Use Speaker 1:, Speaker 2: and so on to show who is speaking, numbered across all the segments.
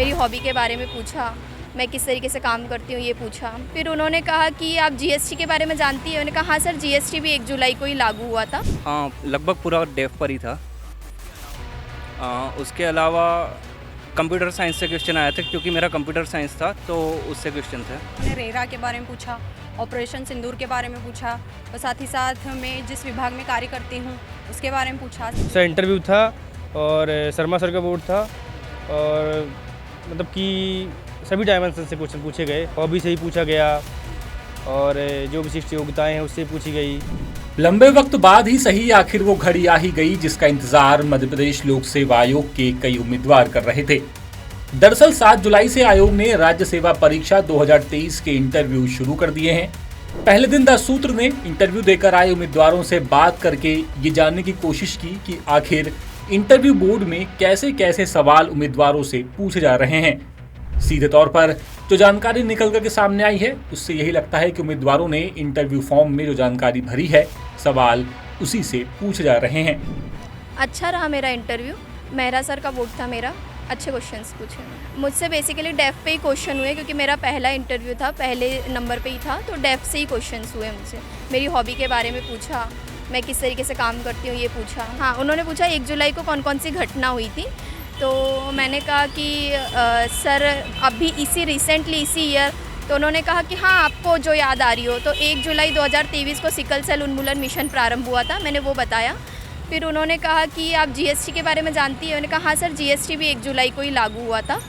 Speaker 1: मेरी हॉबी के बारे में पूछा, मैं किस तरीके से काम करती हूँ ये पूछा। फिर उन्होंने कहा कि आप जीएसटी के बारे में जानती हैं? मैंने कहा हाँ सर, जीएसटी भी 1 जुलाई को ही लागू हुआ था।
Speaker 2: हाँ, लगभग पूरा डेफ पर ही था। उसके अलावा कंप्यूटर साइंस से क्वेश्चन आया था, क्योंकि मेरा कंप्यूटर साइंस था तो उससे क्वेश्चन थे।
Speaker 3: मैंने रेरा के बारे में पूछा, ऑपरेशन सिंदूर के बारे में पूछा और साथ ही साथ मैं जिस विभाग में कार्य करती हूँ उसके बारे में पूछा।
Speaker 4: सर इंटरव्यू था और शर्मा सर का बोर्ड था और मतलब कि सभी डायमेंशन से क्वेश्चन पूछे गए। हॉबी से ही पूछा गया और जो विशिष्ट योग्यताएं हैं उससे पूछी गई।
Speaker 5: लंबे वक्त बाद ही सही आखिर वो घड़ी आ ही गई जिसका इंतजार मध्य प्रदेश लोक सेवा आयोग के कई उम्मीदवार कर रहे थे। दरअसल 7 जुलाई से आयोग ने राज्य सेवा परीक्षा 2023 के इंटरव्यू शुरू कर दिए हैं। पहले दिन द सूत्र ने इंटरव्यू देकर आए उम्मीदवारों से बात करके ये जानने की कोशिश की कि आखिर इंटरव्यू बोर्ड में कैसे कैसे सवाल उम्मीदवारों से पूछे जा रहे हैं। सीधे तौर पर जो जानकारी निकल कर के सामने आई है उससे यही लगता है कि उम्मीदवारों ने इंटरव्यू फॉर्म में जो जानकारी भरी है सवाल उसी से पूछे जा रहे हैं।
Speaker 1: अच्छा रहा मेरा इंटरव्यू, मेहरा सर का बोर्ड था मेरा, अच्छे क्वेश्चंस पूछे मुझसे। बेसिकली डेफ पे ही क्वेश्चन हुए क्योंकि मेरा पहला इंटरव्यू था, पहले नंबर पे ही था, तो डेफ से ही क्वेश्चंस हुए मुझसे। मेरी हॉबी के बारे में पूछा, मैं किस तरीके से काम करती हूँ ये पूछा। हाँ, उन्होंने पूछा 1 जुलाई को कौन कौन सी घटना हुई थी, तो मैंने कहा कि सर अभी रिसेंटली इसी ईयर, तो उन्होंने कहा कि हाँ आपको जो याद आ रही हो, तो 1 जुलाई 2023 को सिकल सेल उन्मूलन मिशन प्रारंभ हुआ था, मैंने वो बताया। फिर उन्होंने कहा कि आप जीएसटी के बारे में जानती हैं? मैंने कहा हाँ सर, जीएसटी भी 1 जुलाई को ही लागू हुआ था।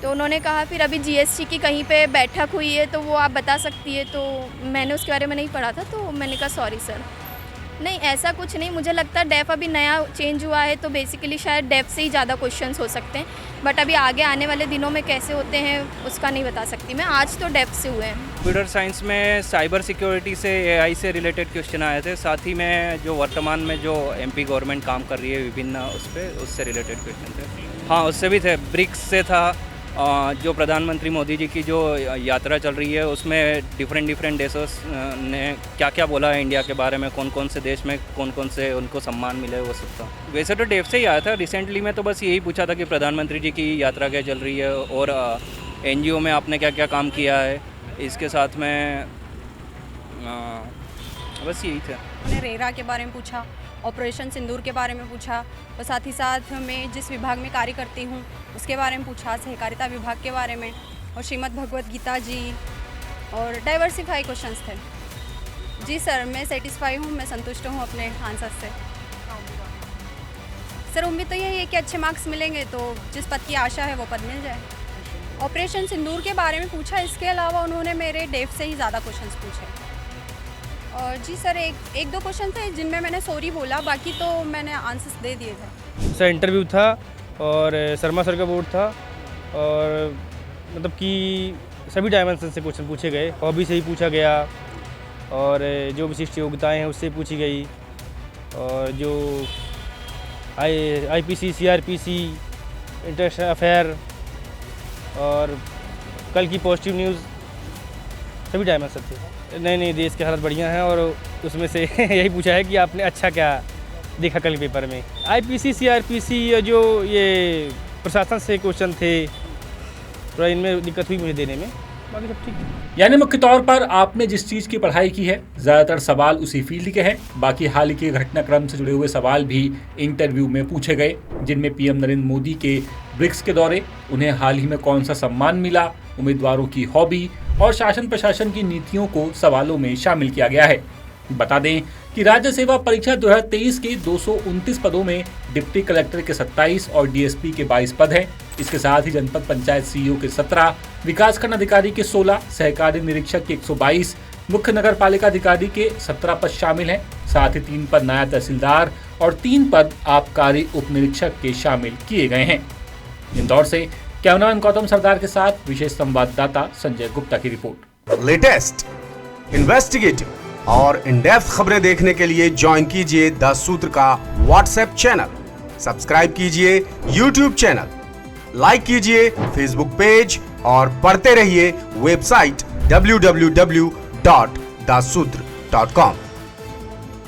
Speaker 1: तो उन्होंने कहा फिर अभी जीएसटी की कहीं पे बैठक हुई है तो वो आप बता सकती है, तो मैंने उसके बारे में नहीं पढ़ा था, तो मैंने कहा सॉरी सर। नहीं, ऐसा कुछ नहीं, मुझे लगता है डेफ अभी नया चेंज हुआ है तो बेसिकली शायद डेफ से ही ज़्यादा क्वेश्चंस हो सकते हैं, बट अभी आगे आने वाले दिनों में कैसे होते हैं उसका नहीं बता सकती मैं। आज तो डेफ से हुए हैं।
Speaker 2: कंप्यूटर साइंस में साइबर सिक्योरिटी से, एआई से रिलेटेड क्वेश्चन आए थे। साथ ही में जो वर्तमान में जो एमपी गवर्नमेंट काम कर रही है विभिन्न उससे रिलेटेड क्वेश्चन थे। हाँ, उससे भी थे। ब्रिक्स से था, जो प्रधानमंत्री मोदी जी की जो यात्रा चल रही है उसमें डिफरेंट देशों ने क्या क्या बोला है इंडिया के बारे में, कौन कौन से देश में कौन कौन से उनको सम्मान मिले, वो सब था। वैसे तो डेफ से ही आया था रिसेंटली में, तो बस यही पूछा था कि प्रधानमंत्री जी की यात्रा क्या चल रही है और एनजीओ में आपने क्या क्या काम किया है। इसके साथ में बस यही था।
Speaker 3: मैंने रेरा के बारे में पूछा, ऑपरेशन सिंदूर के बारे में पूछा और साथ ही साथ मैं जिस विभाग में कार्य करती हूँ उसके बारे में पूछा, सहकारिता विभाग के बारे में, और श्रीमद् भगवत गीता जी, और डाइवर्सिफाई क्वेश्चंस थे। जी सर, मैं सेटिस्फाई हूँ, मैं संतुष्ट हूँ अपने आंसर से। सर उम्मीद तो यही है कि अच्छे मार्क्स मिलेंगे तो जिस पद की आशा है वो पद मिल जाए। ऑपरेशन सिंदूर के बारे में पूछा, इसके अलावा उन्होंने मेरे डेफ से ही ज़्यादा क्वेश्चंस पूछे। और जी सर, एक दो क्वेश्चन थे जिनमें मैंने सॉरी बोला, बाकी तो मैंने आंसर्स दे दिए थे।
Speaker 4: सर इंटरव्यू था और शर्मा सर का बोर्ड था और मतलब कि सभी डायमेंशन से क्वेश्चन पूछे गए। हॉबी से ही पूछा गया और जो विशिष्ट योग्यताएं हैं उससे पूछी गई, और जो आईपीसी, सीआरपीसी, इंटरनेशनल अफेयर और कल की पॉजिटिव न्यूज़, सभी डायमेंशन थे। नहीं, देश की हालत बढ़िया है और उसमें से यही पूछा है कि आपने अच्छा क्या देखा कल पेपर में। आईपीसी, सीआरपीसी, जो ये प्रशासन से क्वेश्चन थे, थोड़ा इनमें दिक्कत हुई मुझे देने में, बाकी सब ठीक है।
Speaker 5: यानी मुख्य तौर पर आपने जिस चीज की पढ़ाई की है ज्यादातर सवाल उसी फील्ड के हैं। बाकी हाल ही के घटनाक्रम से जुड़े हुए सवाल भी इंटरव्यू में पूछे गए, जिनमें पीएम नरेंद्र मोदी के ब्रिक्स के दौरे, उन्हें हाल ही में कौन सा सम्मान मिला, उम्मीदवारों की हॉबी और शासन प्रशासन की नीतियों को सवालों में शामिल किया गया है। बता दें कि राज्य सेवा परीक्षा 2023 के 229 पदों में डिप्टी कलेक्टर के 27 और डीएसपी के 22 पद हैं। इसके साथ ही जनपद पंचायत सीईओ के 17, विकासखंड अधिकारी के 16, सहकारी निरीक्षक के 122, मुख्य नगर पालिका अधिकारी के 17 पद शामिल हैं। साथ ही 3 पद नायब तहसीलदार और 3 पद आबकारी उप निरीक्षक के शामिल किए गए हैं। इंदौर से कैमरामैन गौतम सरदार के साथ विशेष संवाददाता संजय गुप्ता की रिपोर्ट।
Speaker 6: लेटेस्ट, इन्वेस्टिगेटिव और इन डेप्थ खबरें देखने के लिए ज्वाइन कीजिए द सूत्र का व्हाट्सएप चैनल, सब्सक्राइब कीजिए यूट्यूब चैनल, लाइक कीजिए फेसबुक पेज और पढ़ते रहिए वेबसाइट www.daसूत्र.com।